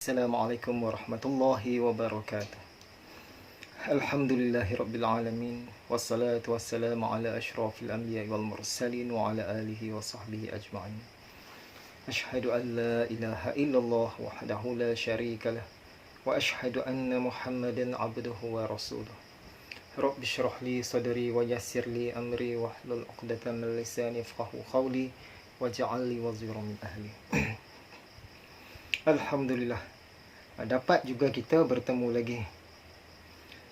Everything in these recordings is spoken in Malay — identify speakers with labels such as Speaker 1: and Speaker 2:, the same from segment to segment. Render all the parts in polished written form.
Speaker 1: Assalamualaikum warahmatullahi wabarakatuh. Alhamdulillahi rabbil alamin. Wassalatu wassalamu ala ashrafil anbiya wal mursalin wa ala alihi wa sahbihi ajma'in. Ashhadu an la ilaha illallah wahdahu la syarika lah wa ashhadu anna Muhammadan abduhu wa rasuluh. Rabbi shrah li sadri wa yassir li amri wahlul 'uqdatam min lisani yafqahu qawli waj'al li waziran min ahli. Alhamdulillah, dapat juga kita bertemu lagi.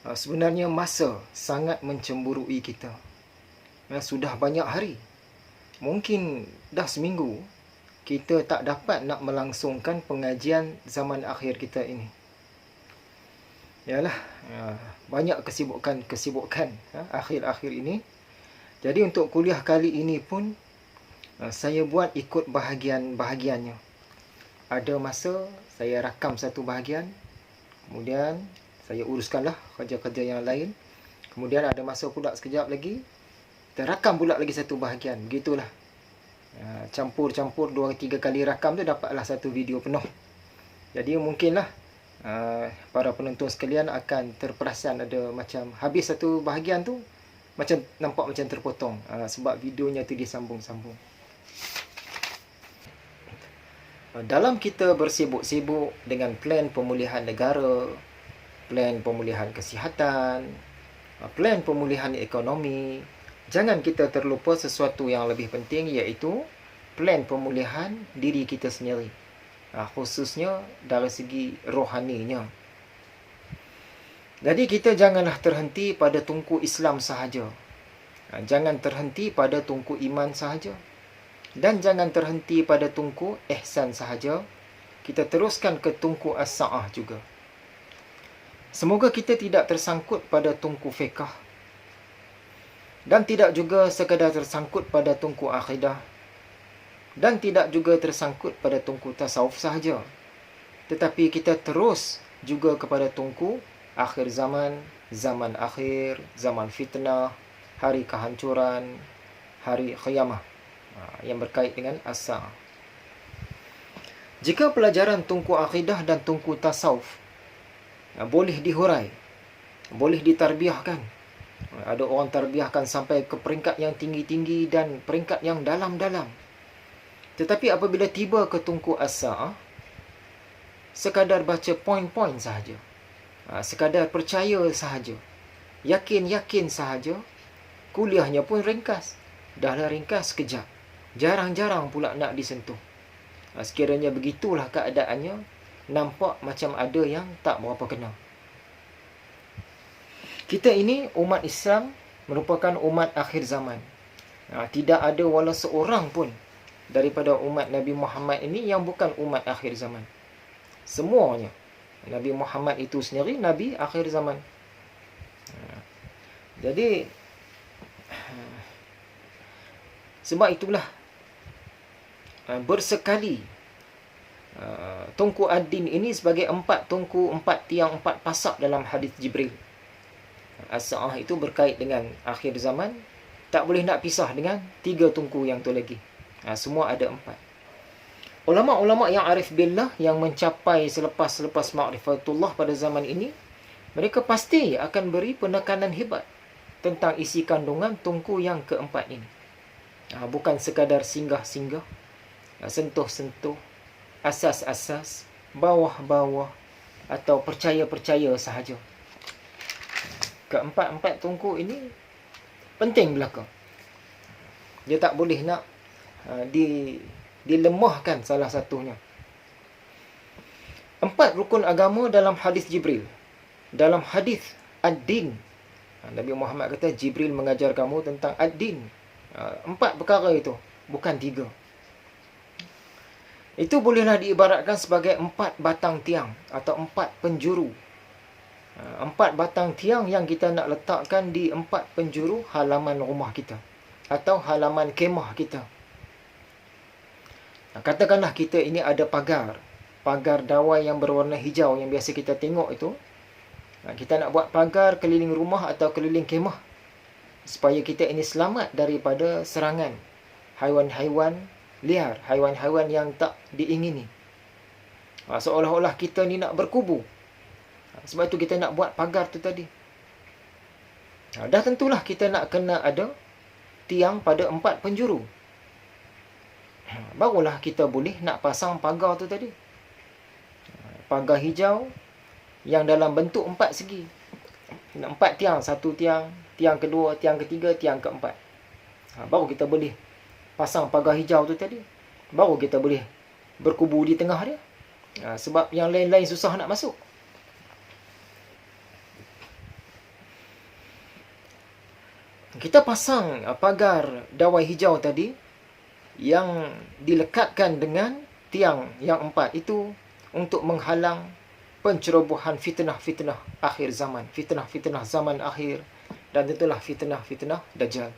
Speaker 1: Sebenarnya masa sangat mencemburui kita. Sudah banyak hari, mungkin dah seminggu, kita tak dapat nak melangsungkan pengajian zaman akhir kita ini. Yalah, banyak kesibukan akhir-akhir ini. Jadi untuk kuliah kali ini pun saya buat ikut bahagian-bahagiannya. Ada masa saya rakam satu bahagian, kemudian saya uruskanlah kerja-kerja yang lain. Kemudian ada masa pula sekejap lagi, kita rakam pula lagi satu bahagian. Begitulah. Campur-campur 2-3 kali rakam tu dapatlah satu video penuh. Jadi mungkinlah para penonton sekalian akan terperasan ada macam habis satu bahagian tu macam nampak macam terpotong, sebab videonya tu disambung-sambung. Dalam kita bersibuk-sibuk dengan plan pemulihan negara, plan pemulihan kesihatan, plan pemulihan ekonomi, jangan kita terlupa sesuatu yang lebih penting, iaitu plan pemulihan diri kita sendiri, khususnya dari segi rohaninya. Jadi kita janganlah terhenti pada tungku Islam sahaja, jangan terhenti pada tungku iman sahaja, dan jangan terhenti pada tungku ihsan sahaja. Kita teruskan ke tungku as-sa'ah juga. Semoga kita tidak tersangkut pada tungku fiqh, dan tidak juga sekadar tersangkut pada tungku akidah, dan tidak juga tersangkut pada tungku tasawuf sahaja, tetapi kita terus juga kepada tungku akhir zaman, zaman akhir, zaman fitnah, hari kehancuran, hari qiyamah, yang berkait dengan as-sa'ah. Jika pelajaran tungku akidah dan tungku tasawuf boleh dihurai, boleh ditarbiahkan, ada orang tarbiahkan sampai ke peringkat yang tinggi-tinggi dan peringkat yang dalam-dalam, tetapi apabila tiba ke tungku as-sa'ah, sekadar baca poin-poin sahaja, sekadar percaya sahaja, yakin-yakin sahaja, kuliahnya pun ringkas. Dahlah ringkas sekejap, jarang-jarang pula nak disentuh. Sekiranya begitulah keadaannya, nampak macam ada yang tak berapa kena. Kita ini umat Islam merupakan umat akhir zaman. Tidak ada walau seorang pun daripada umat Nabi Muhammad ini yang bukan umat akhir zaman. Semuanya Nabi Muhammad itu sendiri Nabi akhir zaman. Jadi sebab itulah bersekali tungku ad-din ini sebagai 4 tungku, 4 tiang, 4 pasak dalam hadis Jibril. As-sa'ah itu berkait dengan akhir zaman, tak boleh nak pisah dengan 3 tungku yang tu lagi. Semua ada 4. Ulama-ulama yang arif billah, yang mencapai selepas ma'rifatullah pada zaman ini, mereka pasti akan beri penekanan hebat tentang isi kandungan tungku yang keempat ini. Bukan sekadar singgah-singgah, sentuh-sentuh, asas-asas, bawah-bawah, atau percaya-percaya sahaja. Keempat-empat tungku ini penting belaka. Dia tak boleh nak dilemahkan salah satunya. 4 rukun agama dalam hadis Jibril. Dalam hadis ad-din, Nabi Muhammad kata Jibril mengajar kamu tentang ad-din. 4 perkara itu, bukan 3. Itu bolehlah diibaratkan sebagai 4 batang tiang atau 4 penjuru. 4 batang tiang yang kita nak letakkan di 4 penjuru halaman rumah kita atau halaman kemah kita. Katakanlah kita ini ada pagar dawai yang berwarna hijau yang biasa kita tengok itu. Kita nak buat pagar keliling rumah atau keliling kemah, supaya kita ini selamat daripada serangan haiwan-haiwan liar, haiwan-haiwan yang tak diingini. Seolah-olah kita ni nak berkubu. Sebab itu kita nak buat pagar tu tadi. Dah tentulah kita nak kena ada tiang pada 4 penjuru. Barulah kita boleh nak pasang pagar tu tadi. Pagar hijau yang dalam bentuk 4 segi. 4 tiang, 1 tiang, tiang kedua, tiang ketiga, tiang keempat. Baru kita boleh pasang pagar hijau tu tadi. Baru kita boleh berkubu di tengah dia. Sebab yang lain-lain susah nak masuk. Kita pasang pagar dawai hijau tadi yang dilekatkan dengan tiang yang 4 itu untuk menghalang pencerobohan fitnah-fitnah akhir zaman, fitnah-fitnah zaman akhir, dan tentulah fitnah-fitnah Dajjal.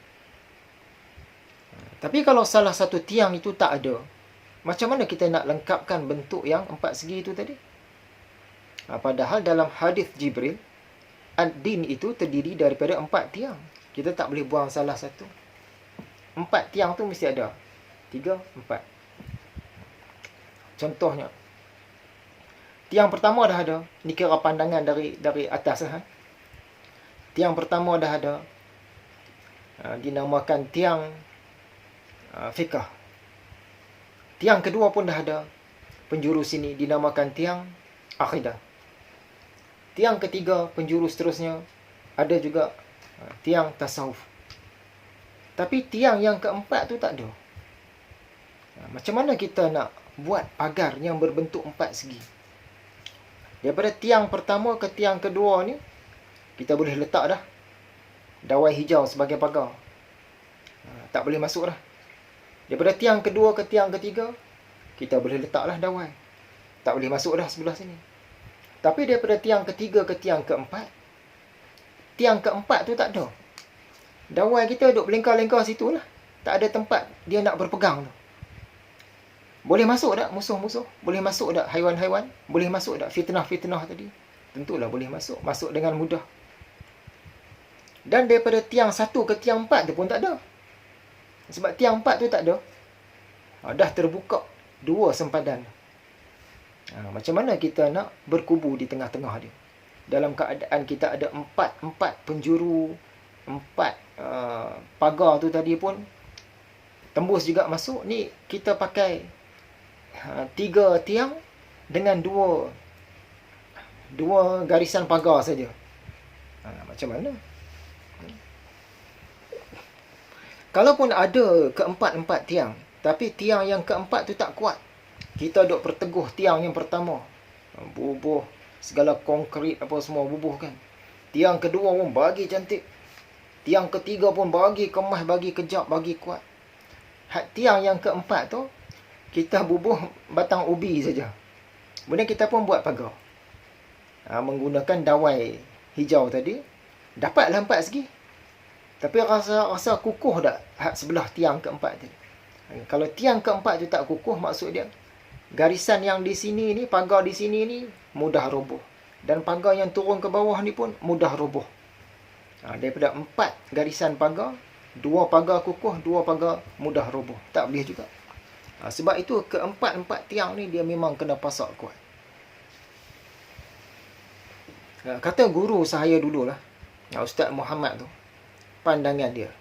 Speaker 1: Tapi kalau salah satu tiang itu tak ada, macam mana kita nak lengkapkan bentuk yang 4 segi itu tadi? Padahal dalam hadis Jibril, ad-din itu terdiri daripada 4 tiang. Kita tak boleh buang salah satu. 4 tiang tu mesti ada. 3, 4. Contohnya, tiang pertama dah ada. Ni kira pandangan dari atas lah. Tiang pertama dah ada. Dinamakan tiang fiqh. Tiang kedua pun dah ada. Penjuru sini dinamakan tiang akidah. Tiang ketiga, penjuru seterusnya, ada juga tiang tasawuf. Tapi tiang yang keempat tu tak ada. Macam mana kita nak buat pagar yang berbentuk 4 segi? Daripada tiang pertama ke tiang kedua ni, kita boleh letak dah dawai hijau sebagai pagar. Tak boleh masuk dah. Daripada tiang kedua ke tiang ketiga, kita boleh letaklah dawai. Tak boleh masuk dah sebelah sini. Tapi daripada tiang ketiga ke tiang keempat, tiang keempat tu tak ada. Dawai kita duduk berlengkar-lengkar situ lah. Tak ada tempat dia nak berpegang tu. Boleh masuk tak musuh-musuh? Boleh masuk tak haiwan-haiwan? Boleh masuk tak fitnah-fitnah tadi? Tentulah boleh masuk. Masuk dengan mudah. Dan daripada tiang 1 ke tiang 4 tu pun tak ada. Sebab tiang 4 tu tak ada. Dah terbuka 2 sempadan. Macam mana kita nak berkubu di tengah-tengah dia? Dalam keadaan kita ada 4 penjuru, 4 pagar tu tadi pun tembus juga masuk. Ni kita pakai 3 tiang dengan 2 garisan pagar saja. Macam mana? Kalaupun ada keempat-empat tiang, tapi tiang yang keempat tu tak kuat, kita duk perteguh tiang yang pertama, bubuh segala konkrit apa semua bubuh kan. Tiang kedua pun bagi cantik. Tiang ketiga pun bagi kemas, bagi kejap, bagi kuat. Tiang yang keempat tu, kita bubuh batang ubi saja. Kemudian kita pun buat pagar. Menggunakan dawai hijau tadi. Dapatlah 4 segi. Tapi rasa kukuh tak sebelah tiang keempat tadi. Kalau tiang keempat tu tak kukuh, maksud dia garisan yang di sini ni, pagar di sini ni mudah roboh. Dan pagar yang turun ke bawah ni pun mudah roboh. Daripada 4 garisan pagar, 2 pagar kukuh, 2 pagar mudah roboh. Tak boleh juga. Sebab itu keempat-empat tiang ni dia memang kena pasak kuat. Kata guru saya dululah, Ustaz Muhammad tu, pandangan dia.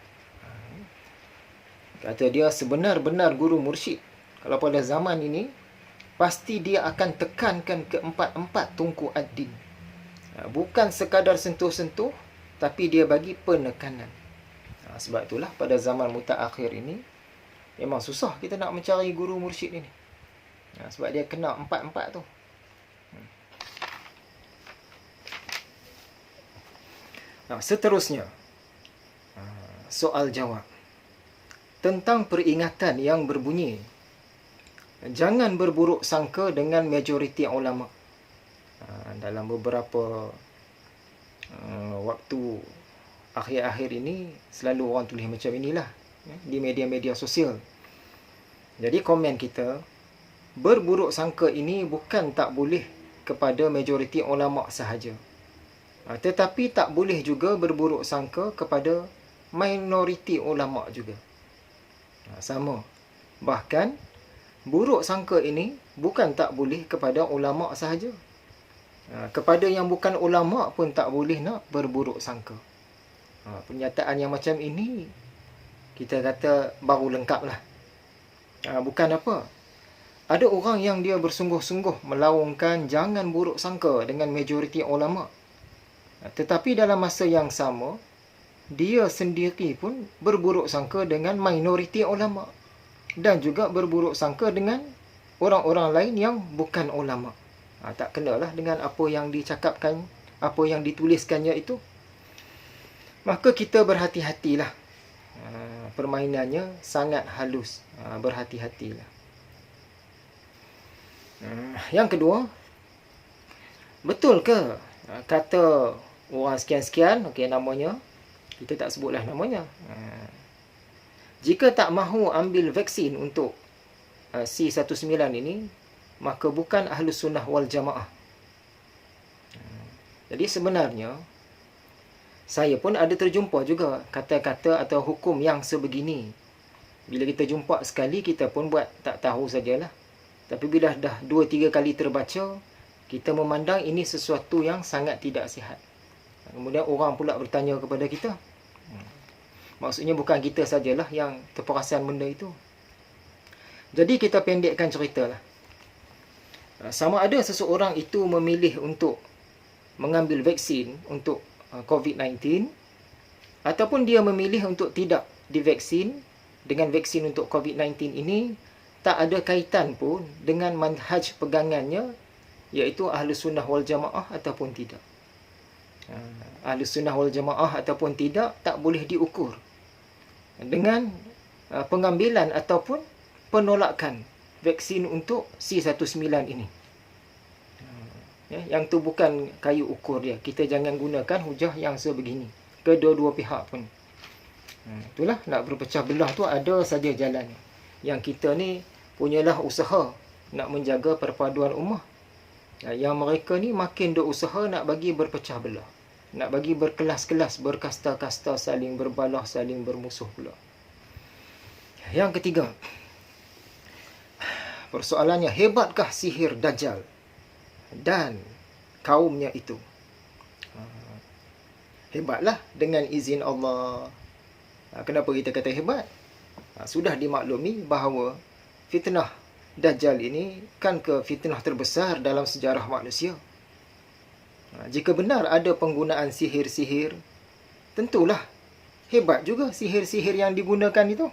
Speaker 1: Kata dia sebenar-benar guru mursyid, kalau pada zaman ini, pasti dia akan tekankan keempat-empat tungku ad-din. Bukan sekadar sentuh-sentuh, tapi dia bagi penekanan. Sebab itulah pada zaman mutaakhir ini, memang susah kita nak mencari guru mursyid ini. Sebab dia kena 4-4 tu. Seterusnya, soal jawab. Tentang peringatan yang berbunyi, jangan berburuk sangka dengan majoriti ulama. Dalam beberapa waktu akhir-akhir ini, selalu orang tulis macam inilah di media-media sosial. Jadi komen kita, berburuk sangka ini bukan tak boleh kepada majoriti ulama sahaja, tetapi tak boleh juga berburuk sangka kepada minoriti ulama juga. Sama. Bahkan buruk sangka ini bukan tak boleh kepada ulama sahaja. Kepada yang bukan ulama pun tak boleh nak berburuk sangka. Pernyataan yang macam ini kita kata baru lengkap lah. Bukan apa. Ada orang yang dia bersungguh-sungguh melaungkan jangan buruk sangka dengan majoriti ulama. Tetapi dalam masa yang sama, dia sendiri pun berburuk sangka dengan minoriti ulama. Dan juga berburuk sangka dengan orang-orang lain yang bukan ulama. Tak kenalah dengan apa yang dicakapkan, apa yang dituliskannya itu. Maka kita berhati-hatilah. Permainannya sangat halus. Berhati-hatilah. Yang kedua, betul ke kata orang sekian-sekian, okey, namanya, kita tak sebutlah namanya, jika tak mahu ambil vaksin untuk C19 ini, maka bukan Ahlus Sunnah wal Jamaah. Jadi sebenarnya, saya pun ada terjumpa juga kata-kata atau hukum yang sebegini. Bila kita jumpa sekali, kita pun buat tak tahu sajalah. Tapi bila dah 2-3 kali terbaca, kita memandang ini sesuatu yang sangat tidak sihat. Kemudian orang pula bertanya kepada kita. Maksudnya bukan kita sajalah yang terperasan benda itu. Jadi kita pendekkan ceritalah. Sama ada seseorang itu memilih untuk mengambil vaksin untuk COVID-19, ataupun dia memilih untuk tidak divaksin dengan vaksin untuk COVID-19 ini, tak ada kaitan pun dengan manhaj pegangannya, iaitu Ahlus Sunnah wal Jamaah ataupun tidak. Ahlus Sunnah wal Jamaah ataupun tidak, tak boleh diukur dengan pengambilan ataupun penolakan vaksin untuk C19 ini. Yang tu bukan kayu ukur dia. Kita jangan gunakan hujah yang sebegini kedua-dua pihak pun. Itulah, nak berpecah belah tu ada saja jalan. Yang kita ni punyalah usaha nak menjaga perpaduan ummah. Yang mereka ni makin ada usaha nak bagi berpecah belah, nak bagi berkelas-kelas, berkasta-kasta, saling berbalah, saling bermusuh pula. Yang ketiga, persoalannya, hebatkah sihir Dajjal dan kaumnya itu? Hebatlah dengan izin Allah. Kenapa kita kata hebat? Sudah dimaklumi bahawa fitnah Dajjal ini kan ke fitnah terbesar dalam sejarah manusia. Jika benar ada penggunaan sihir-sihir, tentulah hebat juga sihir-sihir yang digunakan itu.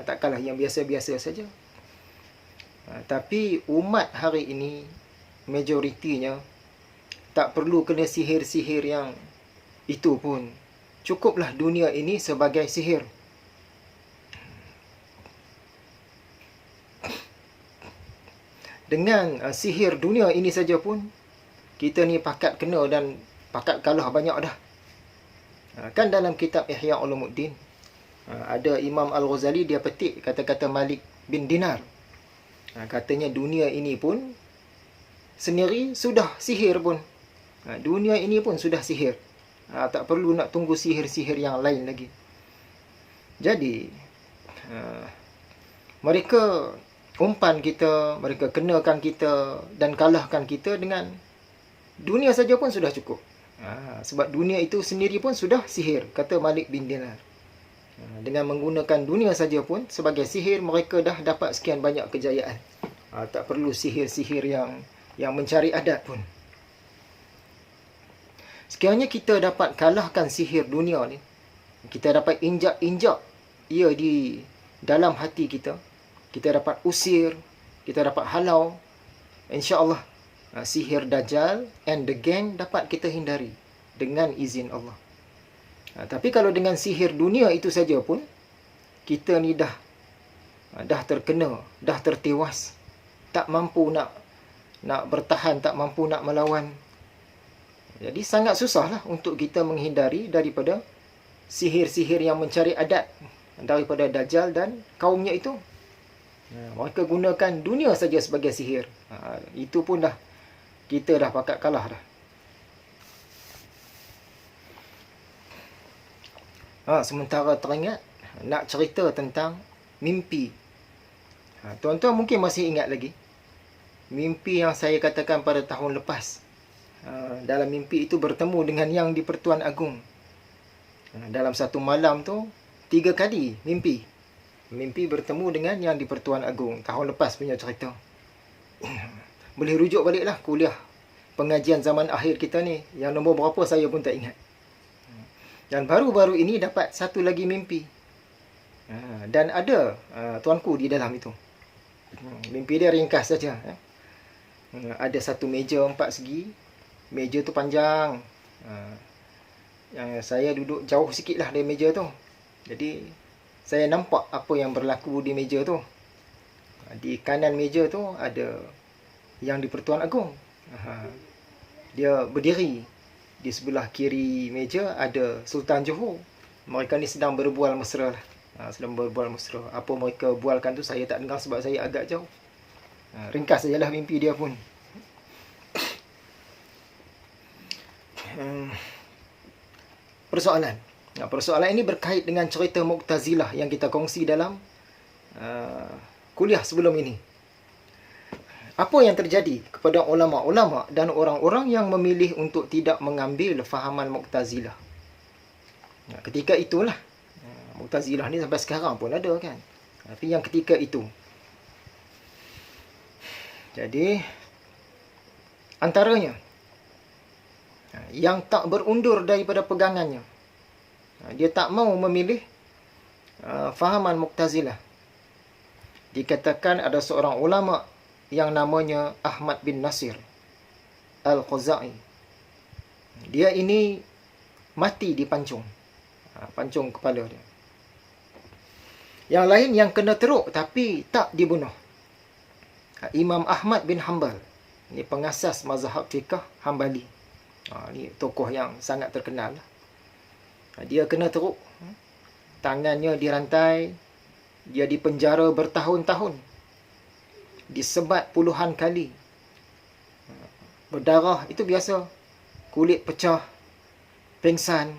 Speaker 1: Takkanlah yang biasa-biasa saja. Tapi umat hari ini, majoritinya, tak perlu kena sihir-sihir yang itu pun. Cukuplah dunia ini sebagai sihir. Dengan sihir dunia ini saja pun, kita ni pakat kena dan pakat kalah banyak dah. Kan dalam kitab Ihya Ulumuddin, ada Imam Al-Ghazali, dia petik kata-kata Malik bin Dinar. Katanya dunia ini pun sendiri sudah sihir pun. Dunia ini pun sudah sihir. Tak perlu nak tunggu sihir-sihir yang lain lagi. Jadi, mereka umpan kita, mereka kenakan kita dan kalahkan kita dengan dunia saja pun sudah cukup. Sebab dunia itu sendiri pun sudah sihir, kata Malik bin Dinar. Dengan menggunakan dunia saja pun sebagai sihir, mereka dah dapat sekian banyak kejayaan. Tak perlu sihir-sihir yang mencari adat pun. Sekiranya kita dapat kalahkan sihir dunia ni, kita dapat injak-injak ia di dalam hati kita, kita dapat usir, kita dapat halau, insya-Allah sihir Dajjal and the gang dapat kita hindari dengan izin Allah. Tapi kalau dengan sihir dunia itu saja pun, kita ni dah terkena, dah tertewas, tak mampu nak bertahan, tak mampu nak melawan. Jadi sangat susahlah untuk kita menghindari daripada sihir-sihir yang mencari adat daripada Dajjal dan kaumnya itu. Mereka gunakan dunia saja sebagai sihir. Itu pun dah, kita dah pakat kalah dah. Sementara teringat, nak cerita tentang mimpi. Tuan-tuan mungkin masih ingat lagi. mimpi yang saya katakan pada tahun lepas. Dalam mimpi itu bertemu dengan Yang di-Pertuan Agong. Dalam satu malam tu 3 kali mimpi bertemu dengan Yang di-Pertuan Agong. Tahun lepas punya cerita. Boleh rujuk baliklah kuliah pengajian zaman akhir kita ni. Yang nombor berapa saya pun tak ingat. Dan baru-baru ini dapat satu lagi mimpi. Dan ada tuanku di dalam itu. Mimpi dia ringkas saja. Ada satu meja 4 segi. Meja tu panjang. Yang saya duduk jauh sikit lah dari meja tu. Jadi saya nampak apa yang berlaku di meja tu. Di kanan meja tu ada Yang di-Pertuan Agong. Dia berdiri. Di sebelah kiri meja ada Sultan Johor. Mereka ni sedang berbual mesra lah. Sedang berbual mesra. Apa mereka bualkan tu saya tak dengar sebab saya agak jauh. Ringkas sajalah mimpi dia pun. Persoalan. Persoalan ini berkait dengan cerita Mu'tazilah yang kita kongsi dalam kuliah sebelum ini. Apa yang terjadi kepada ulama-ulama dan orang-orang yang memilih untuk tidak mengambil fahaman Mu'tazilah? Ketika itulah. Mu'tazilah ni sampai sekarang pun ada kan. Tapi yang ketika itu. Jadi, antaranya, yang tak berundur daripada pegangannya. Dia tak mau memilih fahaman Mu'tazilah. Dikatakan ada seorang ulama yang namanya Ahmad bin Nasir Al-Khuzai. Dia ini mati dipancung. Pancung kepala dia. Yang lain yang kena teruk tapi tak dibunuh. Imam Ahmad bin Hanbal. Ini pengasas mazhab fiqh Hanbali. Ini tokoh yang sangat terkenal. Dia kena teruk. Tangannya dirantai. Dia dipenjara bertahun-tahun. Disebat puluhan kali. Berdarah itu biasa. Kulit pecah. Pengsan.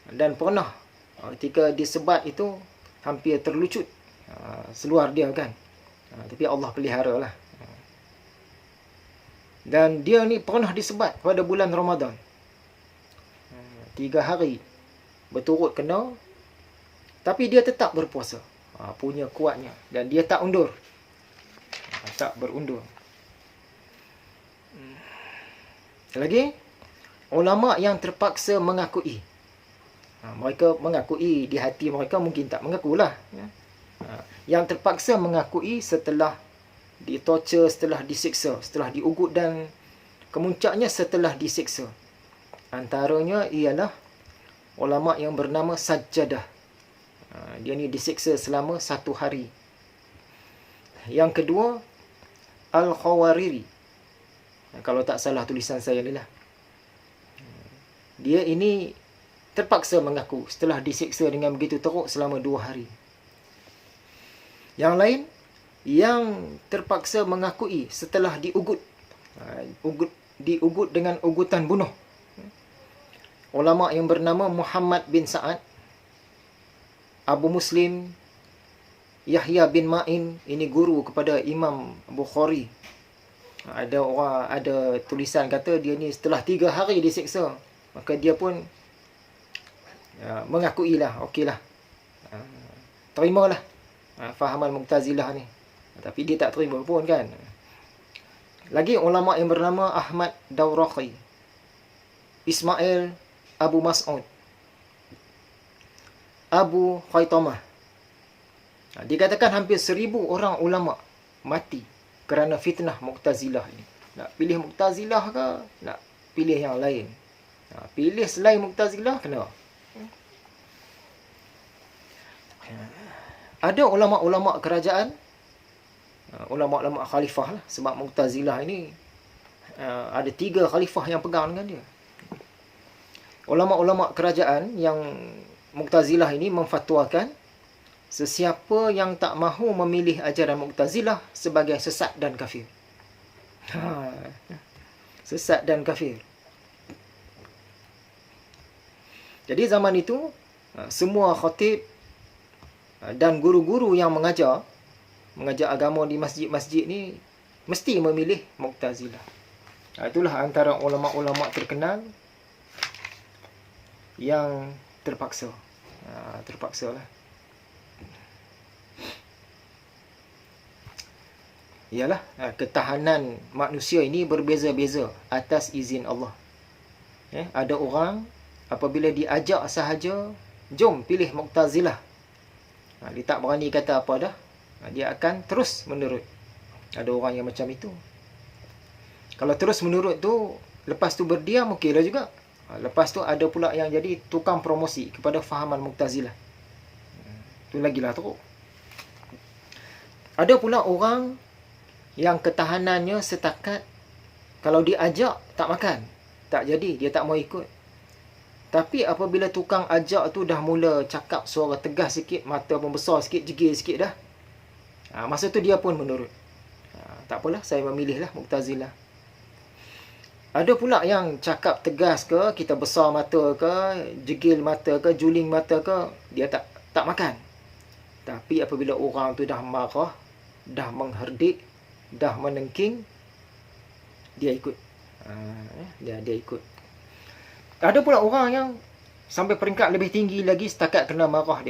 Speaker 1: Dan pernah ketika disebat itu hampir terlucut seluar dia kan. Tapi Allah pelihara lah. Dan dia ni pernah disebat pada bulan Ramadan. 3 hari berturut kena. Tapi dia tetap berpuasa. Punya kuatnya. Dan dia tak undur. Tak berundur. Lagi, ulama yang terpaksa mengakui. Mereka mengakui di hati mereka mungkin tak mengakulah. Yang terpaksa mengakui setelah ditorture, setelah disiksa, setelah diugut dan kemuncaknya setelah disiksa. Antaranya ialah ulama yang bernama Sajjadah. Dia ni disiksa selama 1 hari. Yang kedua, Al-Khawariri. Kalau tak salah tulisan saya ni lah. Dia ini terpaksa mengaku setelah disiksa dengan begitu teruk selama 2 hari. Yang lain, yang terpaksa mengakui setelah diugut. Diugut dengan ugutan bunuh. Ulama yang bernama Muhammad bin Sa'ad, Abu Muslim, Yahya bin Ma'in, ini guru kepada Imam Bukhari. Ada tulisan kata dia ni setelah 3 hari disiksa, maka dia pun mengakuilah, okeylah. Terimalah fahaman Mu'tazilah ni. Tapi dia tak terima pun kan. Lagi ulama yang bernama Ahmad Dawraqi, Ismail Abu Mas'ud, Abu Khaitamah. Dikatakan hampir 1000 orang ulama mati kerana fitnah Mu'tazilah ini. Nak pilih Mu'tazilah ke nak pilih yang lain? Pilih selain Mu'tazilah kena. Ada ulama-ulama kerajaan, ulama-ulama khalifah lah, sebab Mu'tazilah ini ada 3 khalifah yang pegang dengan dia. Ulama-ulama kerajaan yang Mu'tazilah ini memfatwakan sesiapa yang tak mahu memilih ajaran Mu'tazilah sebagai sesat dan kafir. Sesat dan kafir. Jadi zaman itu semua khatib dan guru-guru yang mengajar agama di masjid-masjid ni mesti memilih Mu'tazilah. Itulah antara ulama-ulama terkenal yang terpaksa. Terpaksa lah. Ialah ketahanan manusia ini berbeza-beza atas izin Allah. Ada orang apabila diajak sahaja, jom pilih Mu'tazilah, dia tak berani kata apa dah. Dia akan terus menurut. Ada orang yang macam itu. Kalau terus menurut tu, lepas tu berdiam, okeylah juga. Lepas tu ada pula yang jadi tukang promosi kepada fahaman Mu'tazilah. Tu lagilah teruk. Ada pula orang yang ketahanannya setakat kalau diajak tak makan, tak jadi, dia tak mau ikut. Tapi apabila tukang ajak tu dah mula cakap suara tegas sikit, mata pun besar sikit, jegil sikit dah, masa tu dia pun menurut. Tak apalah, saya memilih lah Mu'tazilah. Ada pula yang cakap tegas ke, kita besar mata ke, jegil mata ke, juling mata ke, dia tak makan. Tapi apabila orang tu dah marah, dah mengherdik, dah menengking, dia ikut. Dia ikut. Ada pula orang yang sampai peringkat lebih tinggi lagi, setakat kena marah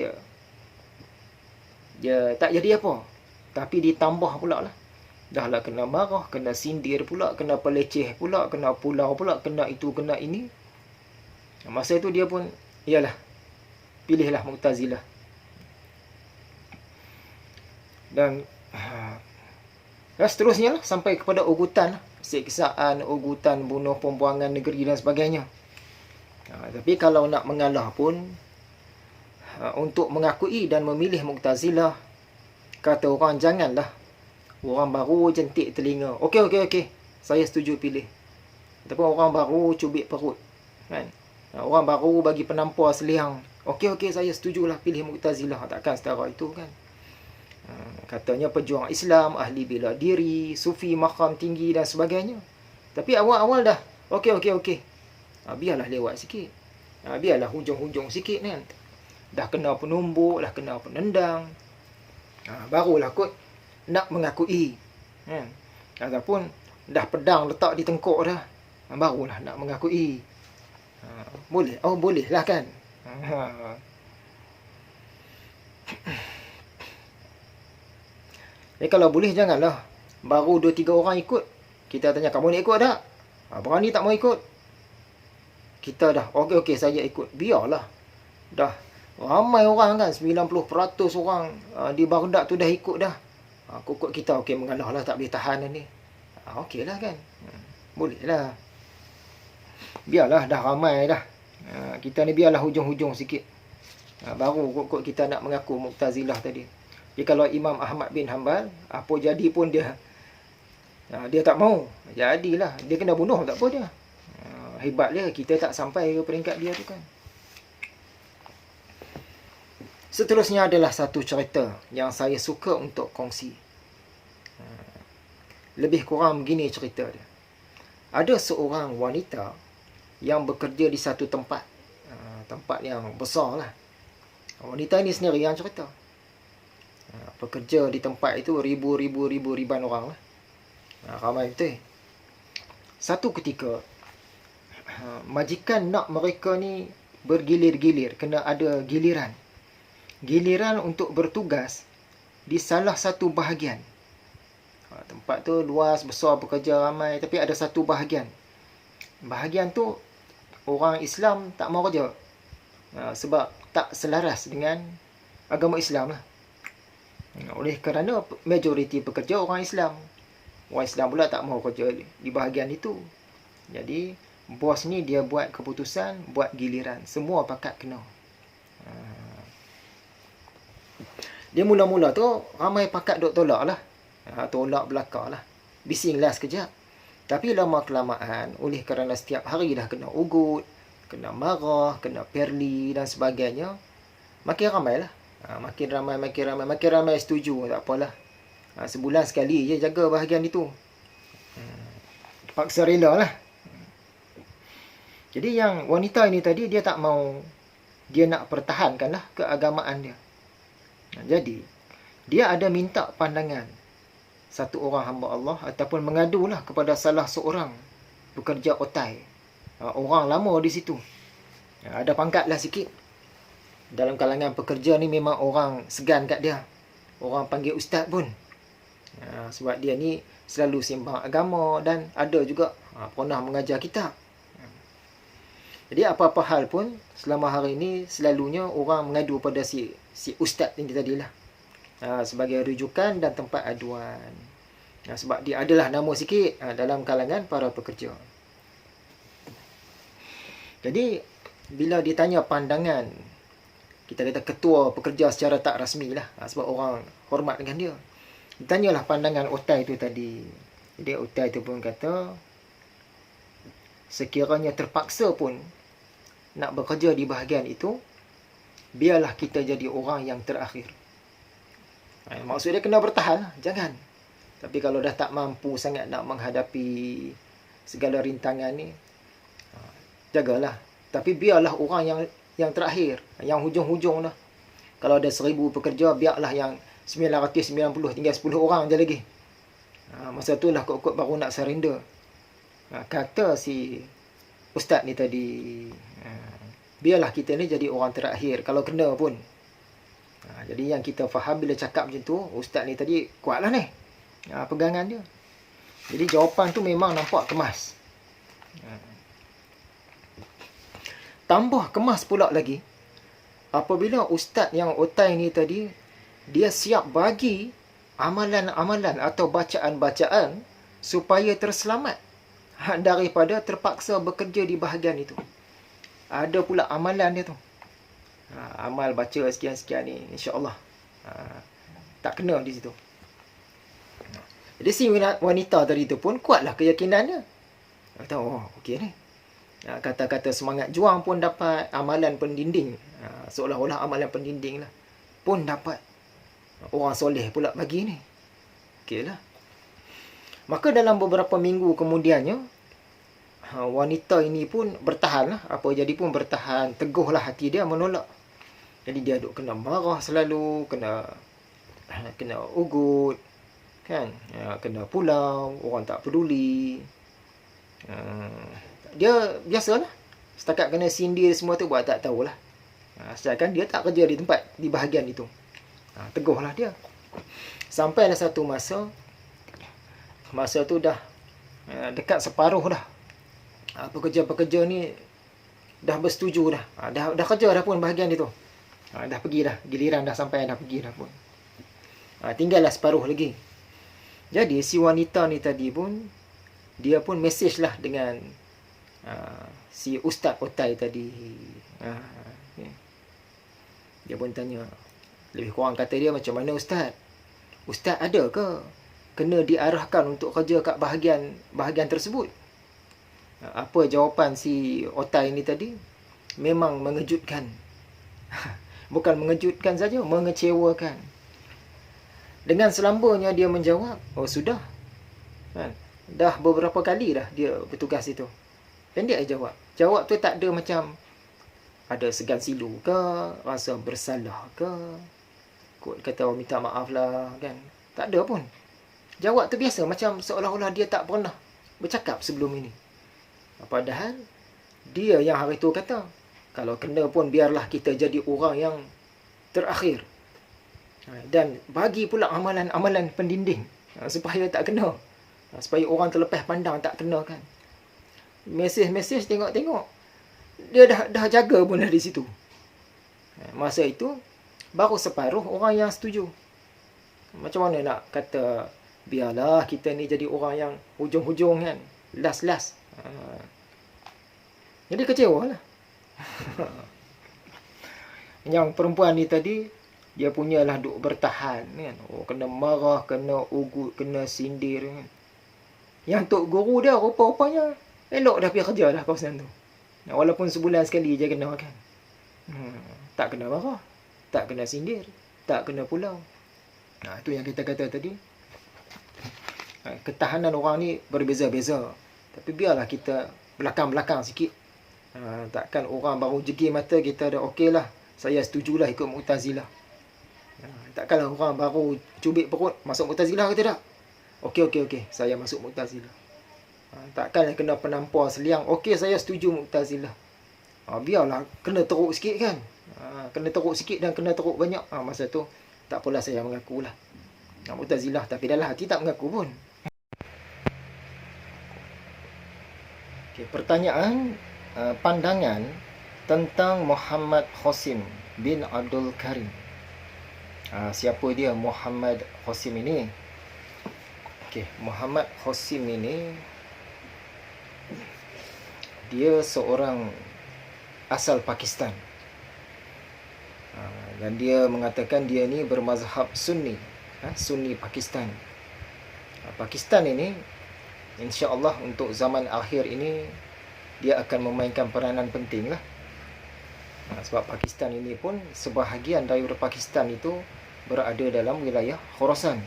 Speaker 1: dia tak jadi apa. Tapi ditambah pula lah. Dah lah kena marah, kena sindir pula, kena peleceh pula, kena pulau pula, kena itu, kena ini. Masa itu dia pun, iyalah, pilihlah Mu'tazilah. Dan seterusnya lah, sampai kepada ugutan, siksaan, ugutan, bunuh, pembuangan negeri dan sebagainya. Tapi kalau nak mengalah pun, untuk mengakui dan memilih Mu'tazilah, kata orang, janganlah orang baru jentik telinga. Okey, saya setuju pilih. Tapi orang baru cubit perut, kan? Orang baru bagi penampar seliang. Okey, saya setujulah pilih Mu'tazilah. Takkan setara itu, kan? Katanya pejuang Islam, ahli bela diri, sufi maqam tinggi dan sebagainya. Tapi awal-awal dah okey. Biarlah lewat sikit. Biarlah hujung-hujung sikit, kan? Dah kena penumbuk, dah kena penendang. Barulah kot nak mengakui, kan? Ataupun dah pedang letak di tengkuk dah, barulah nak mengakui. Boleh? Boleh lah, kan? Jadi kalau boleh, janganlah baru 2-3 orang ikut, kita tanya, kamu nak ikut tak? Berani tak mau ikut? Kita dah, okey, saya ikut. Biarlah. Dah ramai orang, kan? 90% orang di Baghdad tu dah ikut dah. Kukut kita, okey, mengalah lah, tak boleh tahan ni. Okey lah, kan? Boleh lah. Biarlah, dah ramai dah. Kita ni biarlah hujung-hujung sikit. Baru kukut kita nak mengaku Mu'tazilah tadi. Jadi kalau Imam Ahmad bin Hanbal, apa jadi pun dia tak mau. Jadilah, dia kena bunuh, tak apa dia. Hebat dia, kita tak sampai ke peringkat dia tu, kan? Seterusnya adalah satu cerita yang saya suka untuk kongsi. Lebih kurang begini cerita dia. Ada seorang wanita yang bekerja di satu tempat. Tempat yang besar lah. Wanita ini sendiri yang cerita. Bekerja di tempat itu ribuan orang lah. Ramai betul. Satu ketika, majikan nak mereka ni bergilir-gilir. Kena ada giliran. Giliran untuk bertugas di salah satu bahagian. Tempat tu luas, besar, bekerja ramai. Tapi ada satu bahagian. Bahagian tu orang Islam tak mau kerja. Sebab tak selaras dengan agama Islam lah. Oleh kerana majoriti pekerja orang Islam. Orang Islam pula tak mau kerja di bahagian itu. Jadi bos ni dia buat keputusan, buat giliran. Semua pakat kena. Dia mula-mula tu ramai pakat duk tolak lah. Tolak belakang lah. Bising lah sekejap. Tapi lama kelamaan, oleh kerana setiap hari dah kena ugut, kena marah, kena perli dan sebagainya, makin ramai lah. Makin ramai setuju. Tak apalah. Sebulan sekali je jaga bahagian itu. Paksa rela lah. Jadi yang wanita ini tadi, dia tak mau, dia nak pertahankan lah keagamaan dia. Jadi dia ada minta pandangan satu orang hamba Allah ataupun mengadulah kepada salah seorang pekerja otai. Orang lama di situ. Ada pangkat lah sikit. Dalam kalangan pekerja ni memang orang segan kat dia. Orang panggil ustaz pun. Sebab dia ni selalu sembang agama dan ada juga pernah mengajar kitab. Jadi apa-apa hal pun selama hari ini selalunya orang mengadu pada si ustaz ini tadilah. Sebagai rujukan dan tempat aduan. Sebab dia adalah nama sikit dalam kalangan para pekerja. Jadi bila ditanya pandangan, kita kata ketua pekerja secara tak rasmi lah, sebab orang hormat dengan dia, ditanyalah pandangan otai itu tadi. Jadi otai itu pun kata, sekiranya terpaksa pun nak bekerja di bahagian itu, biarlah kita jadi orang yang terakhir. Maksud dia kena bertahan lah, jangan. Tapi kalau dah tak mampu sangat nak menghadapi segala rintangan ni, jagalah. Tapi biarlah orang yang terakhir, yang hujung-hujung dah. Kalau ada 1000 pekerja, biarlah yang 990 tinggal 10 orang je lagi. Masa tu lah kot-kot baru nak surrender. Kata si ustaz ni tadi, biarlah kita ni jadi orang terakhir kalau kena pun. Jadi yang kita faham bila cakap macam tu, ustaz ni tadi kuatlah ni pegangan dia. Jadi jawapan tu memang nampak kemas. Tambah kemas pula lagi apabila ustaz yang otai ni tadi, dia siap bagi amalan-amalan atau bacaan-bacaan supaya terselamat daripada terpaksa bekerja di bahagian itu. Ada pula amalan dia tu. Amal baca sekian-sekian ni, insya-Allah tak kena di situ. Jadi si wanita tadi tu pun kuatlah keyakinannya. Kata, oh okey ni. Kata-kata semangat juang pun dapat, amalan pendinding, seolah-olah amalan pendinding lah pun dapat. Orang soleh pula bagi ni. Okey lah. Maka dalam beberapa minggu kemudiannya, wanita ini pun bertahan lah. Apa jadi pun bertahan. Teguhlah hati dia menolak. Jadi dia duk kena marah selalu, kena ugut, kan? Kena pulau, orang tak peduli. Dia biasalah. Setakat kena sindir semua tu buat tak tahulah. Sedangkan dia tak kerja di tempat, di bahagian itu. Teguhlah dia. Sampailah satu masa tu dah dekat separuh dah. Pekerja-pekerja ni dah bersetuju dah. Dah kerja dah pun bahagian itu. Dah pergi dah. Giliran dah sampai, dah pergi dah pun. Tinggallah separuh lagi. Jadi si wanita ni tadi pun, dia pun mesej lah dengan si ustaz otai tadi. Dia pun tanya, lebih kurang kata dia macam mana ustaz? Ustaz ada ke kena diarahkan untuk kerja kat bahagian tersebut? Apa jawapan si otai ni tadi? Memang mengejutkan. Bukan mengejutkan saja, mengecewakan. Dengan selambanya dia menjawab, oh sudah. Dah beberapa kali dah dia bertugas itu. Pendek jawab. Jawab tu tak ada macam ada segan silu ke, rasa bersalah ke, kot kata oh, minta maaf lah kan. Tak ada pun. Jawab tu biasa, macam seolah-olah dia tak pernah bercakap sebelum ini. Padahal dia yang hari tu kata, kalau kena pun biarlah kita jadi orang yang terakhir. Dan bagi pula amalan-amalan pendinding supaya tak kena. Supaya orang terlepas pandang tak kena kan. Mesej-mesej tengok-tengok. Dia dah jaga pun dari situ. Masa itu baru separuh orang yang setuju. Macam mana nak kata biarlah kita ni jadi orang yang hujung-hujung kan. Last. Jadi kecewa lah. Yang perempuan ni tadi, dia punyalah duk bertahan kan. Oh, kena marah, kena ugut, kena sindir kan. Yang tok guru dia rupa-rupanya elok dah pergi kerja dah kawasan tu. Walaupun sebulan sekali je kena kan. Tak kena marah, tak kena sindir, tak kena pulau. Itu yang kita kata tadi. Ketahanan orang ni berbeza-beza. Tapi biarlah kita belakang-belakang sikit. Takkan orang baru jegi mata kita dah okey lah, saya setujulah ikut Mu'tazilah. Takkanlah orang baru cubit perut masuk Mu'tazilah ke tidak. Okey, saya masuk Mu'tazilah. Takkanlah kena penampar seliang. Okey, saya setuju Mu'tazilah. Biarlah kena teruk sikit kan. Kena teruk sikit dan kena teruk banyak. Masa tu tak apalah, saya mengakulah Mu'tazilah, tapi dalam hati tak mengaku pun. Okay, pertanyaan, pandangan tentang Muhammad Qasim bin Abdul Karim. Siapa dia Muhammad Qasim ini? Okay, Muhammad Qasim ini, dia seorang asal Pakistan. Dan dia mengatakan dia ni bermazhab Sunni, Sunni Pakistan. Pakistan ini, insya-Allah untuk zaman akhir ini dia akan memainkan peranan penting lah. Sebab Pakistan ini pun sebahagian dari Pakistan itu berada dalam wilayah Khurasan.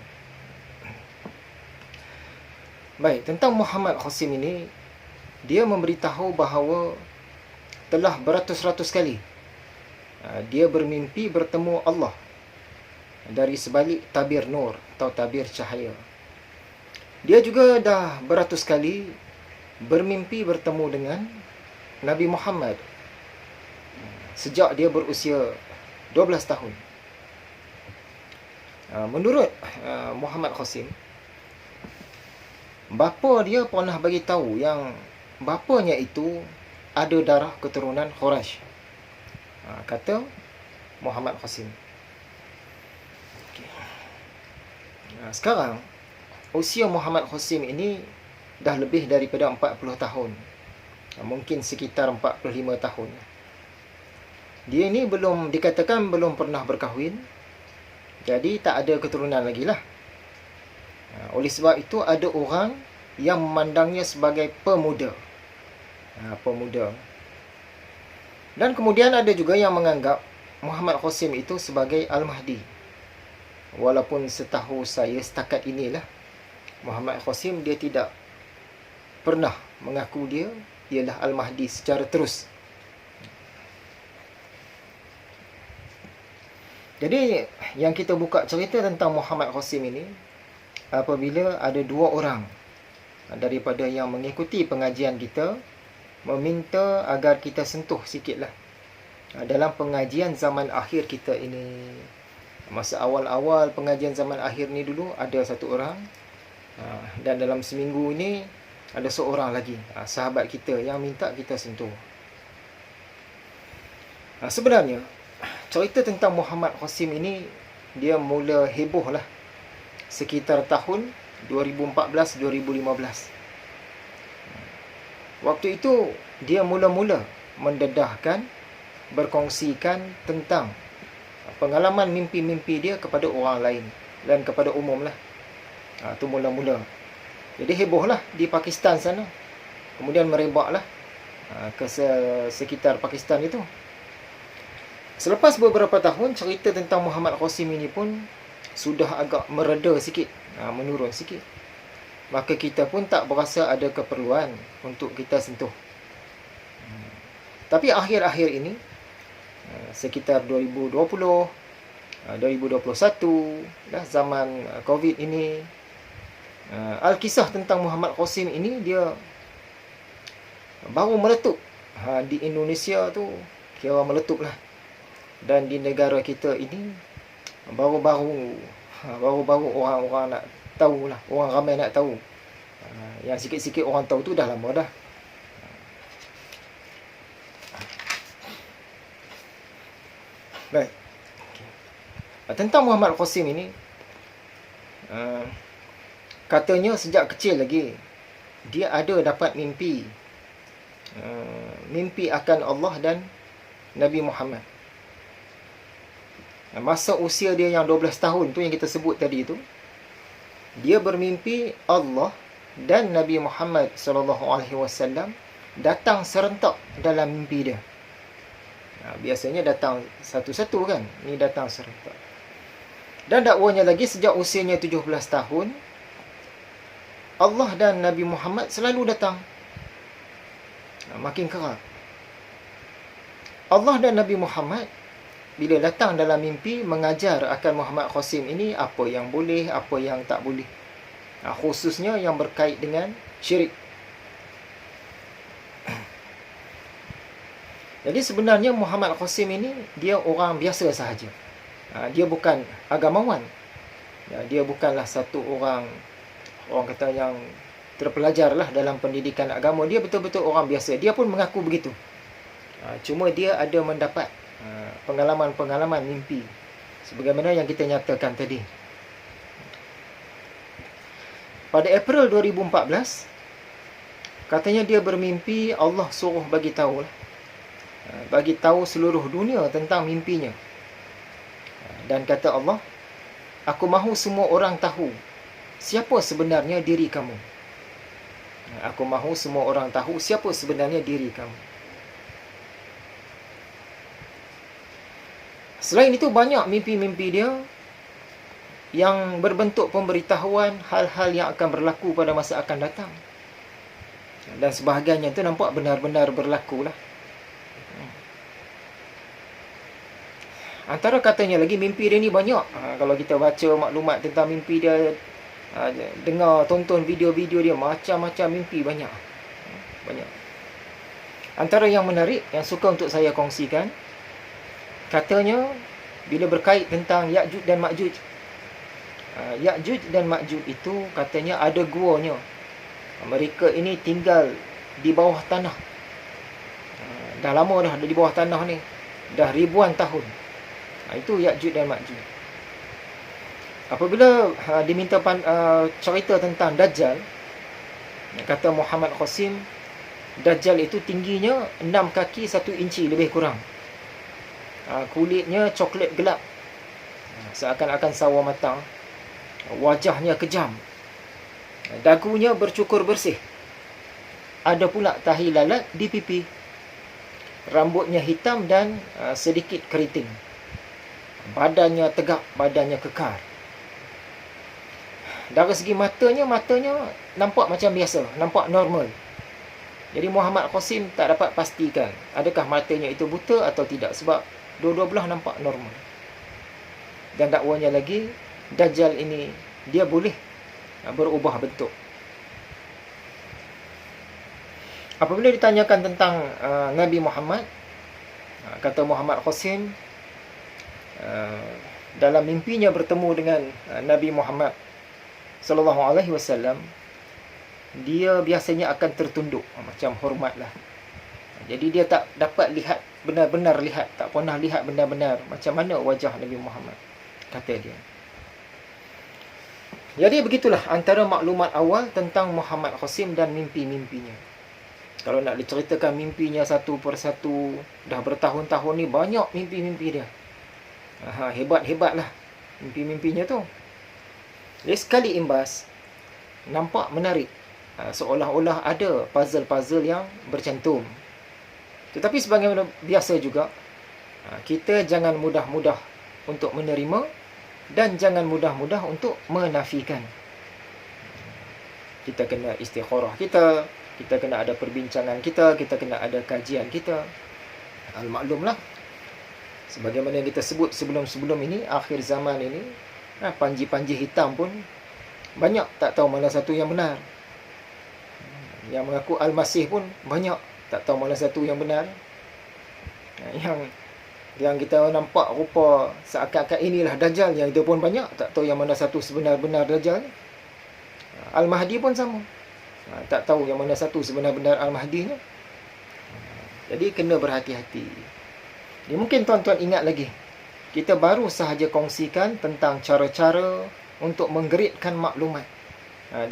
Speaker 1: Baik, tentang Muhammad Qasim ini, dia memberitahu bahawa telah beratus-ratus kali dia bermimpi bertemu Allah dari sebalik tabir nur atau tabir cahaya. Dia juga dah beratus kali bermimpi bertemu dengan Nabi Muhammad sejak dia berusia 12 tahun. Menurut Muhammad Qasim, bapa dia pernah bagi tahu yang bapanya itu ada darah keturunan Quraisy. Kata Muhammad Qasim. Sekarang usia Muhammad Qasim ini dah lebih daripada 40 tahun. Mungkin sekitar 45 tahun. Dia ni dikatakan belum pernah berkahwin. Jadi tak ada keturunan lagi lah. Oleh sebab itu ada orang yang memandangnya sebagai pemuda. Pemuda. Dan kemudian ada juga yang menganggap Muhammad Qasim itu sebagai Al-Mahdi. Walaupun setahu saya setakat inilah, Muhammad Qasim dia tidak pernah mengaku dia ialah Al-Mahdi secara terus. Jadi yang kita buka cerita tentang Muhammad Qasim ini apabila ada dua orang daripada yang mengikuti pengajian kita meminta agar kita sentuh sikitlah dalam pengajian zaman akhir kita ini. Masa awal-awal pengajian zaman akhir ni dulu ada satu orang, dan dalam seminggu ini ada seorang lagi sahabat kita yang minta kita sentuh. Sebenarnya cerita tentang Muhammad Qasim ini dia mula heboh lah sekitar tahun 2014-2015. Waktu itu dia mula-mula mendedahkan, berkongsikan tentang pengalaman mimpi-mimpi dia kepada orang lain dan kepada umum lah. Itu mula-mula. Jadi heboh lah di Pakistan sana. Kemudian merebak lah ke sekitar Pakistan itu. Selepas beberapa tahun, cerita tentang Muhammad Qasim ini pun sudah agak mereda sikit, menurun sikit. Maka kita pun tak berasa ada keperluan untuk kita sentuh. Tapi akhir-akhir ini, sekitar 2020, 2021, zaman COVID ini, Alkisah tentang Muhammad Qasim ini dia baru meletup. Di Indonesia tu kira meletup lah. Dan di negara kita ini baru-baru orang-orang nak tahu lah, orang ramai nak tahu. Yang sikit-sikit orang tahu tu dah lama dah. Baik. Tentang Muhammad Qasim ini, katanya sejak kecil lagi dia ada dapat mimpi, mimpi akan Allah dan Nabi Muhammad. Masa usia dia yang 12 tahun tu yang kita sebut tadi tu, dia bermimpi Allah dan Nabi Muhammad SAW datang serentak dalam mimpi dia. Biasanya datang satu-satu kan, ni datang serentak. Dan dakwanya lagi sejak usianya 17 tahun, Allah dan Nabi Muhammad selalu datang. Makin kerap. Allah dan Nabi Muhammad bila datang dalam mimpi mengajar akan Muhammad Qasim ini apa yang boleh, apa yang tak boleh. Khususnya yang berkait dengan syirik. Jadi sebenarnya Muhammad Qasim ini dia orang biasa sahaja. Dia bukan agamawan. Dia bukanlah satu orang kata yang terpelajar lah dalam pendidikan agama. Dia betul-betul orang biasa. Dia pun mengaku begitu. Cuma dia ada mendapat pengalaman-pengalaman mimpi sebagaimana yang kita nyatakan tadi. Pada April 2014, katanya dia bermimpi Allah suruh bagi tahu seluruh dunia tentang mimpinya. Dan kata Allah, aku mahu semua orang tahu siapa sebenarnya diri kamu. Aku mahu semua orang tahu siapa sebenarnya diri kamu. Selain itu, banyak mimpi-mimpi dia yang berbentuk pemberitahuan hal-hal yang akan berlaku pada masa akan datang. Dan sebahagiannya itu nampak benar-benar berlaku lah. Antara katanya lagi, mimpi dia ni banyak. Kalau kita baca maklumat tentang mimpi dia, dengar, tonton video-video dia, macam-macam mimpi banyak. Antara yang menarik, yang suka untuk saya kongsikan, katanya bila berkait tentang Ya'juj dan Ma'juj. Ya'juj dan Ma'juj itu katanya ada guanya. Mereka ini tinggal di bawah tanah. Dah lama dah di bawah tanah ni. Dah ribuan tahun. Itu Ya'juj dan Ma'juj. Apabila diminta cerita tentang Dajjal, kata Muhammad Qasim, Dajjal itu tingginya 6 kaki 1 inci lebih kurang. Kulitnya coklat gelap, seakan-akan sawo matang. Wajahnya kejam. Dagunya bercukur bersih. Ada pula tahi lalat di pipi. Rambutnya hitam dan sedikit keriting. Badannya tegak, badannya kekar. Dari segi matanya nampak macam biasa, nampak normal. Jadi Muhammad Qasim tak dapat pastikan adakah matanya itu buta atau tidak, sebab dua-dua belah nampak normal. Dan dakwanya lagi, Dajjal ini dia boleh berubah bentuk. Apabila ditanyakan tentang Nabi Muhammad, kata Muhammad Qasim, dalam mimpinya bertemu dengan Nabi Muhammad sallallahu alaihi wasallam, dia biasanya akan tertunduk, macam hormatlah. Jadi dia tak dapat lihat benar-benar lihat, tak pernah lihat benar-benar macam mana wajah Nabi Muhammad, kata dia. Jadi begitulah antara maklumat awal tentang Muhammad Qasim dan mimpi-mimpinya. Kalau nak diceritakan mimpinya satu persatu, dah bertahun-tahun ni banyak mimpi-mimpi dia. Hebat-hebatlah mimpi-mimpinya tu. Jadi sekali imbas, nampak menarik. Seolah-olah ada puzzle-puzzle yang bercantum. Tetapi sebagaimana biasa juga, kita jangan mudah-mudah untuk menerima dan jangan mudah-mudah untuk menafikan. Kita kena istikharah kita kena ada perbincangan kita kena ada kajian kita. Maklumlah, sebagaimana yang kita sebut sebelum-sebelum ini, akhir zaman ini, panji-panji hitam pun banyak tak tahu mana satu yang benar. Yang mengaku Al-Masih pun banyak tak tahu mana satu yang benar. Yang kita nampak rupa seakan-akan inilah Dajjal, yang itu pun banyak tak tahu yang mana satu sebenar-benar Dajjal. Al-Mahdi pun sama, tak tahu yang mana satu sebenar-benar Al-Mahdinya. Jadi kena berhati-hati. Jadi mungkin tuan-tuan ingat lagi, kita baru sahaja kongsikan tentang cara-cara untuk menggeritkan maklumat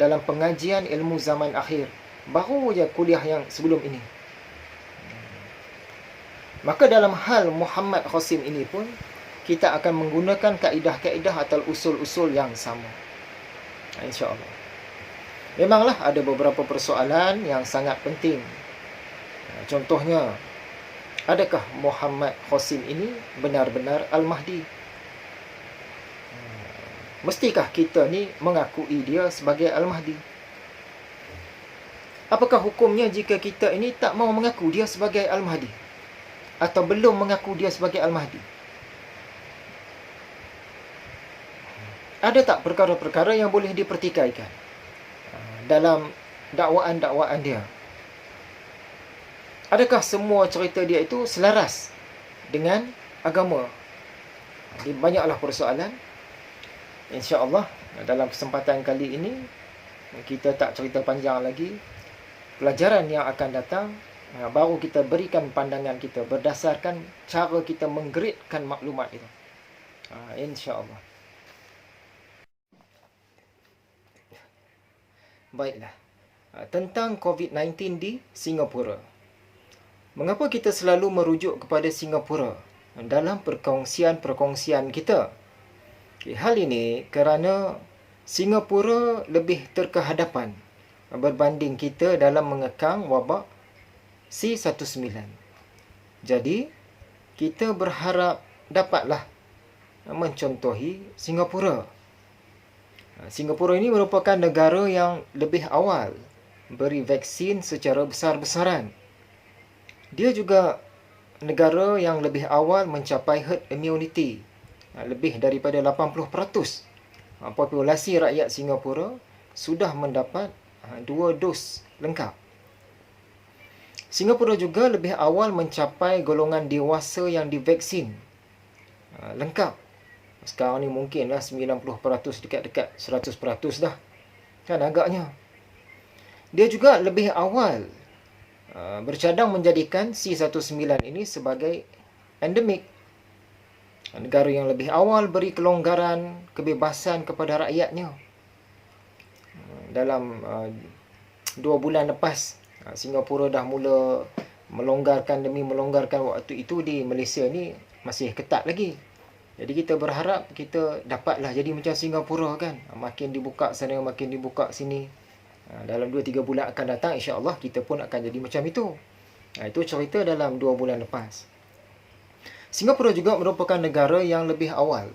Speaker 1: dalam pengajian ilmu zaman akhir. Baru je kuliah yang sebelum ini. Maka dalam hal Muhammad Qasim ini pun, kita akan menggunakan kaedah-kaedah atau usul-usul yang sama, insya-Allah. Memanglah ada beberapa persoalan yang sangat penting. Contohnya, adakah Muhammad Qasim ini benar-benar Al-Mahdi? Mestikah kita ni mengakui dia sebagai Al-Mahdi? Apakah hukumnya jika kita ini tak mau mengaku dia sebagai Al-Mahdi, atau belum mengaku dia sebagai Al-Mahdi? Ada tak perkara-perkara yang boleh dipertikaikan? dalam dakwaan-dakwaan dia. Adakah semua cerita dia itu selaras dengan agama? Jadi banyaklah persoalan. InsyaAllah dalam kesempatan kali ini kita tak cerita panjang lagi. Pelajaran yang akan datang baru kita berikan pandangan kita berdasarkan cara kita menggradkan maklumat itu. InsyaAllah. Baiklah. Tentang COVID-19 di Singapura. Mengapa kita selalu merujuk kepada Singapura dalam perkongsian-perkongsian kita? Hal ini kerana Singapura lebih terkehadapan berbanding kita dalam mengekang wabak C19. Jadi, kita berharap dapatlah mencontohi Singapura. Singapura ini merupakan negara yang lebih awal beri vaksin secara besar-besaran. Dia juga negara yang lebih awal mencapai herd immunity, lebih daripada 80%. Populasi rakyat Singapura sudah mendapat 2 dos lengkap. Singapura juga lebih awal mencapai golongan dewasa yang divaksin lengkap. Sekarang ni mungkinlah 90%, dekat-dekat 100% dah. Kan agaknya. Dia juga lebih awal bercadang menjadikan C19 ini sebagai endemik. Negara yang lebih awal beri kelonggaran, kebebasan kepada rakyatnya. Dalam 2 bulan lepas, Singapura dah mula melonggarkan demi melonggarkan. Waktu itu di Malaysia ni masih ketat lagi. Jadi kita berharap kita dapatlah jadi macam Singapura kan. Makin dibuka sana, makin dibuka sini. Dalam 2-3 bulan akan datang, insya-Allah kita pun akan jadi macam itu. Itu cerita dalam 2 bulan lepas. Singapura juga merupakan negara yang lebih awal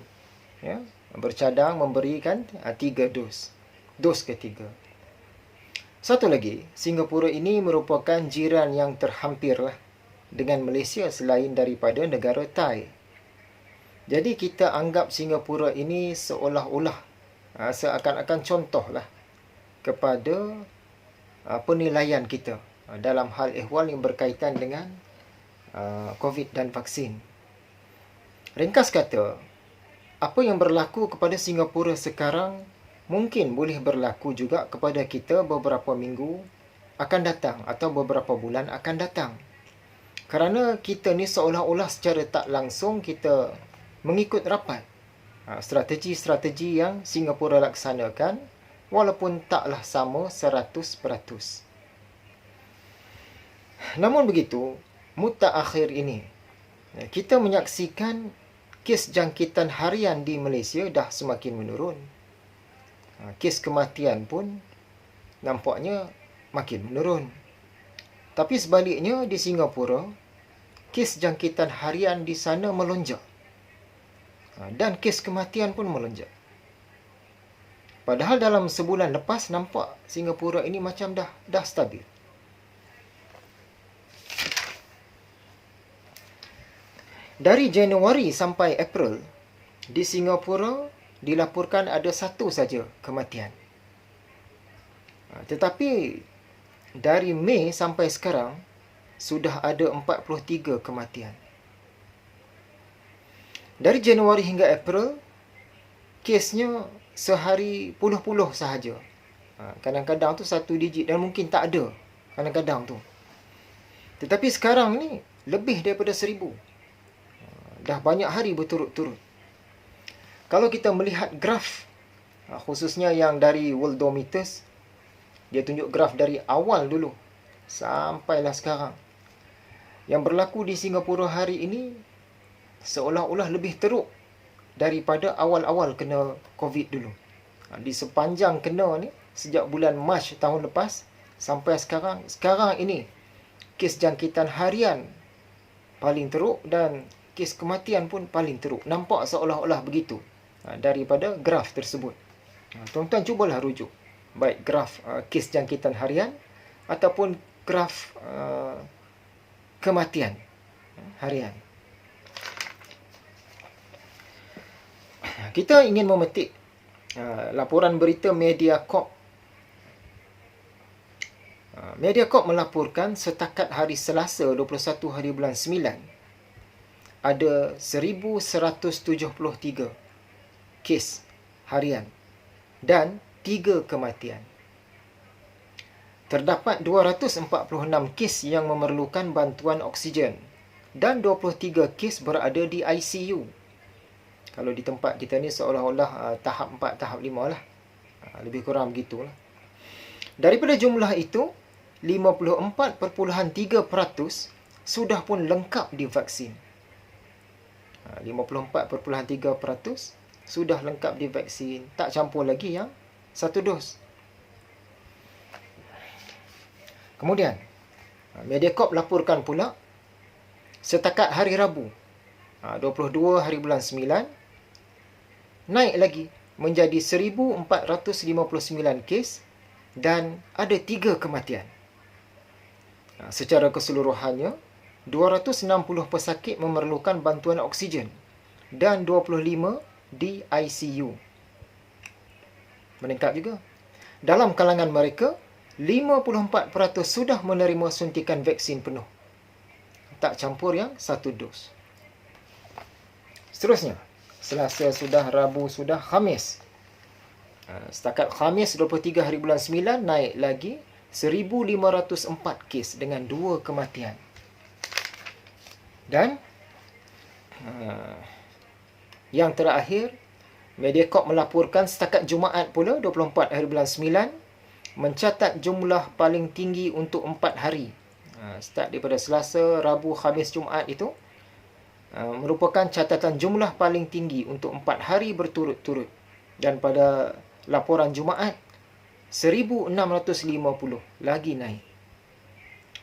Speaker 1: bercadang memberikan 3 dos. Dos ketiga. Satu lagi, Singapura ini merupakan jiran yang terhampirlah dengan Malaysia selain daripada negara Thai. Jadi kita anggap Singapura ini seolah-olah seakan-akan contohlah kepada penilaian kita dalam hal ehwal yang berkaitan dengan COVID dan vaksin. Ringkas kata, apa yang berlaku kepada Singapura sekarang mungkin boleh berlaku juga kepada kita beberapa minggu akan datang atau beberapa bulan akan datang. Kerana kita ni seolah-olah secara tak langsung kita mengikut rapat strategi-strategi yang Singapura laksanakan walaupun taklah sama 100%. Namun begitu, mutakhir ini kita menyaksikan kes jangkitan harian di Malaysia dah semakin menurun. Kes kematian pun nampaknya makin menurun. Tapi sebaliknya di Singapura, kes jangkitan harian di sana melonjak. Dan kes kematian pun melonjak. Padahal dalam sebulan lepas nampak Singapura ini macam dah stabil. Dari Januari sampai April, di Singapura dilaporkan ada 1 saja kematian. Tetapi dari Mei sampai sekarang sudah ada 43 kematian. Dari Januari hingga April, kesnya sehari puluh-puluh sahaja. Kadang-kadang tu 1 digit dan mungkin tak ada. Kadang-kadang tu. Tetapi sekarang ni lebih daripada 1000. Dah banyak hari berturut-turut. Kalau kita melihat graf, khususnya yang dari Worldometers, dia tunjuk graf dari awal dulu sampailah sekarang. Yang berlaku di Singapura hari ini seolah-olah lebih teruk daripada awal-awal kena COVID dulu. Di sepanjang kena ni, sejak bulan Mac tahun lepas sampai sekarang ini, kes jangkitan harian paling teruk dan kes kematian pun paling teruk. Nampak seolah-olah begitu daripada graf tersebut. Tuan-tuan cubalah rujuk. Baik graf kes jangkitan harian ataupun graf kematian harian. Kita ingin memetik laporan berita Mediacorp Mediacorp melaporkan setakat hari Selasa 21 hari bulan 9 ada 1173 kes harian dan 3 kematian. Terdapat 246 kes yang memerlukan bantuan oksigen dan 23 kes berada di ICU. Kalau di tempat kita ni seolah-olah tahap 4, tahap 5 lah. Lebih kurang begitulah. Daripada jumlah itu, 54.3% sudah pun lengkap divaksin. 54.3% sudah lengkap divaksin. Tak campur lagi yang 1 dos. Kemudian, Mediacorp laporkan pula setakat hari Rabu, 22 hari bulan 9, naik lagi menjadi 1,459 kes dan ada 3 kematian. Secara keseluruhannya, 260 pesakit memerlukan bantuan oksigen dan 25 di ICU. Meningkat juga. Dalam kalangan mereka, 54% sudah menerima suntikan vaksin penuh. Tak campur yang 1 dos. Seterusnya, Selasa sudah, Rabu sudah, Khamis. Setakat Khamis 23 hari bulan 9 naik lagi 1,504 kes dengan 2 kematian. Dan yang terakhir, Mediacorp melaporkan setakat Jumaat pula 24 hari bulan 9 mencatat jumlah paling tinggi untuk 4 hari. Start daripada Selasa, Rabu, Khamis, Jumaat itu merupakan catatan jumlah paling tinggi untuk 4 hari berturut-turut. Dan pada laporan Jumaat, 1,650 lagi naik.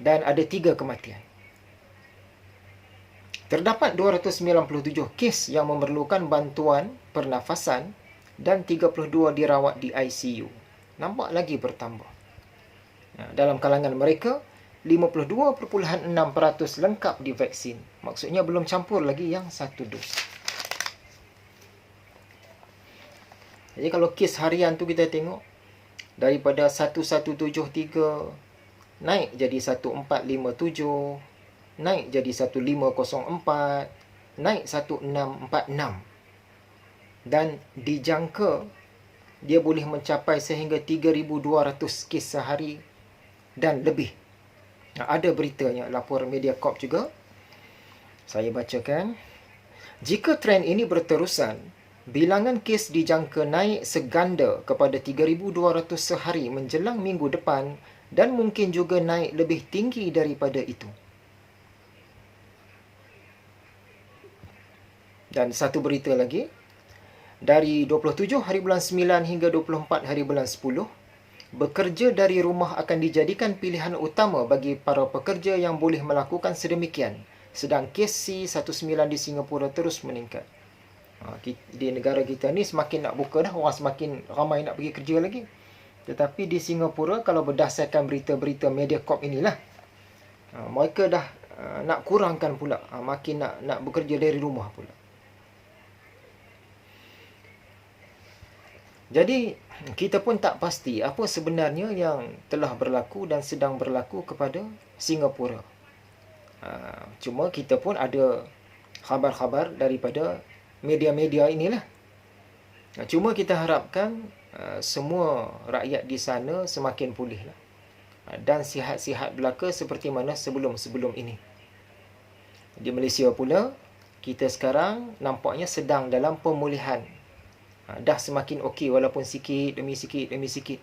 Speaker 1: Dan ada 3 kematian. Terdapat 297 kes yang memerlukan bantuan pernafasan dan 32 dirawat di ICU. Nampak lagi bertambah. Dalam kalangan mereka, 52.6% lengkap divaksin. Maksudnya belum campur lagi yang 1 dos. Jadi kalau kes harian tu kita tengok, daripada 1173 naik jadi 1457, naik jadi 1504, naik 1646. Dan dijangka dia boleh mencapai sehingga 3,200 kes sehari dan lebih. Ada beritanya, laporan Mediacorp juga. Saya bacakan. Jika trend ini berterusan, bilangan kes dijangka naik seganda kepada 3,200 sehari menjelang minggu depan dan mungkin juga naik lebih tinggi daripada itu. Dan satu berita lagi, dari 27 hari bulan 9 hingga 24 hari bulan 10, bekerja dari rumah akan dijadikan pilihan utama bagi para pekerja yang boleh melakukan sedemikian, sedang kes C19 di Singapura terus meningkat. Di negara kita ni semakin nak buka dah, orang semakin ramai nak pergi kerja lagi. Tetapi di Singapura, kalau berdasarkan berita-berita Mediacorp inilah, mereka dah nak kurangkan pula, makin nak bekerja dari rumah pula. Jadi, kita pun tak pasti apa sebenarnya yang telah berlaku dan sedang berlaku kepada Singapura. Cuma kita pun ada khabar-khabar daripada media-media inilah. Cuma kita harapkan semua rakyat di sana semakin pulih lah. Dan sihat-sihat belaka seperti mana sebelum-sebelum ini. Di Malaysia pula, kita sekarang nampaknya sedang dalam pemulihan. Dah semakin okey walaupun sikit demi sikit.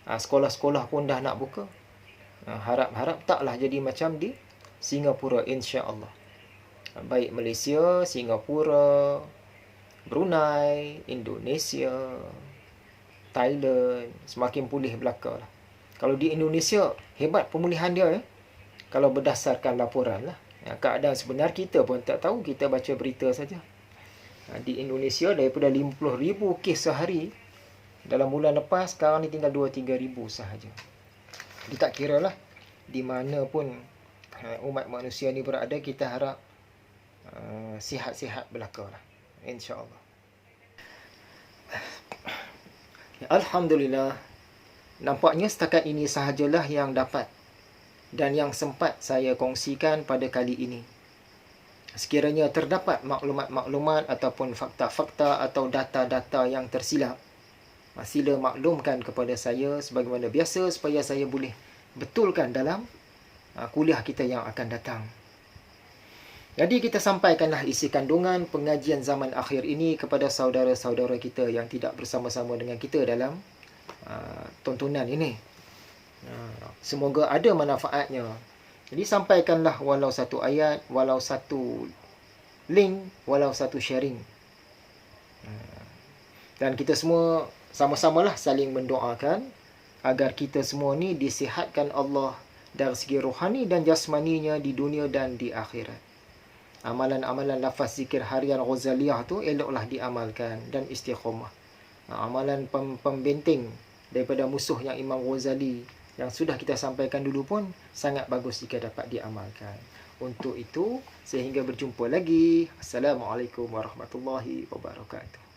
Speaker 1: Sekolah-sekolah pun dah nak buka. Harap-harap taklah jadi macam di Singapura, insya-Allah. Baik Malaysia, Singapura, Brunei, Indonesia, Thailand semakin pulih belaka lah. Kalau di Indonesia, hebat pemulihan dia. Kalau berdasarkan laporan lah. Keadaan sebenar kita pun tak tahu, kita baca berita saja. Di Indonesia daripada 50,000 kes sehari dalam bulan lepas, sekarang ni tinggal 2-3,000 sahaja. Dia tak kira lah di mana pun umat manusia ni berada, kita harap sihat-sihat belaka lah, insya-Allah. Alhamdulillah, nampaknya setakat ini sahajalah yang dapat dan yang sempat saya kongsikan pada kali ini. Sekiranya terdapat maklumat-maklumat ataupun fakta-fakta atau data-data yang tersilap, sila maklumkan kepada saya sebagaimana biasa supaya saya boleh betulkan dalam kuliah kita yang akan datang. Jadi kita sampaikanlah isi kandungan pengajian zaman akhir ini kepada saudara-saudara kita yang tidak bersama-sama dengan kita dalam tontonan ini. Semoga ada manfaatnya. Jadi sampaikanlah walau satu ayat, walau satu link, walau satu sharing. Dan kita semua sama-samalah saling mendoakan agar kita semua ni disihatkan Allah dari segi rohani dan jasmaninya di dunia dan di akhirat. Amalan-amalan lafaz zikir harian Ghazaliyah tu eloklah diamalkan dan istiqamah. Amalan pembenteng daripada musuh yang Imam Ghazali yang sudah kita sampaikan dulu pun sangat bagus jika dapat diamalkan. Untuk itu, sehingga berjumpa lagi. Assalamualaikum warahmatullahi wabarakatuh.